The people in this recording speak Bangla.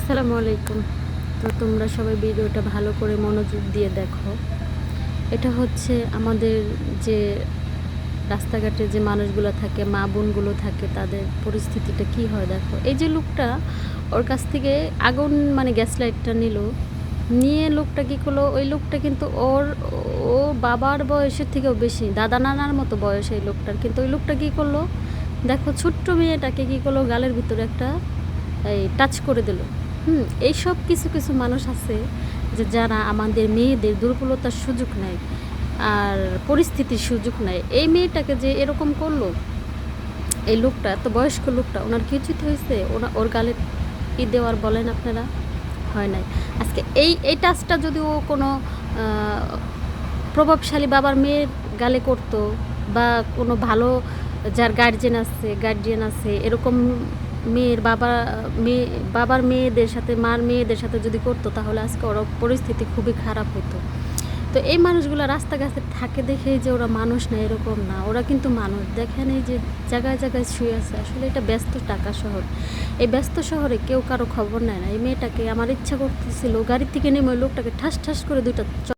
আসসালামু আলাইকুম। তো তোমরা সবাই ভিডিওটা ভালো করে মনোযোগ দিয়ে দেখো। এটা হচ্ছে আমাদের যে রাস্তাঘাটে যে মানুষগুলো থাকে, মা বোনগুলো থাকে, তাদের পরিস্থিতিটা কি হয় দেখো। এই যে লোকটা ওর কাছ থেকে আগুন মানে গ্যাস লাইটটা নিল, নিয়ে লোকটা কী করলো, ওই লোকটা কিন্তু ও বাবার বয়সের থেকেও বেশি, দাদা নানার মতো বয়স এই লোকটার। কিন্তু ওই লোকটা কী করলো দেখো, ছোট্ট মেয়েটাকে কী করলো, গালের ভিতরে একটা এই টাচ করে দিল। এইসব কিছু কিছু মানুষ আছে যে যারা আমাদের মেয়েদের দুর্বলতার সুযোগ নেয় আর পরিস্থিতির সুযোগ নেয়। এই মেয়েটাকে যে এরকম করলো, এই লোকটা এত বয়স্ক লোকটা, ওনার কি উচিত হয়েছে ওর গালে দেওয়ার? বলেন আপনারা, হয় নাই। আজকে এই টাচটা যদি ও কোনো প্রভাবশালী বাবার মেয়ের গালে করতো, বা কোনো ভালো যার গার্জিয়ান আছে এরকম মেয়ের বাবার মেয়েদের সাথে, মার মেয়েদের সাথে যদি করতো, তাহলে আজকে ওর পরিস্থিতি খুবই খারাপ হতো। তো এই মানুষগুলো রাস্তাঘাটে থাকে দেখেই যে ওরা মানুষ না, এরকম না, ওরা কিন্তু মানুষ। দেখেন এই যে জায়গায় জায়গায় শুয়ে আছে, আসলে এটা ব্যস্ত ঢাকা শহর। এই ব্যস্ত শহরে কেউ কারো খবর নেয় না। এই মেয়েটাকে আমার ইচ্ছা করতেছিল গাড়ি থেকে নেমে ওই লোকটাকে ঠাস ঠাস করে দুইটা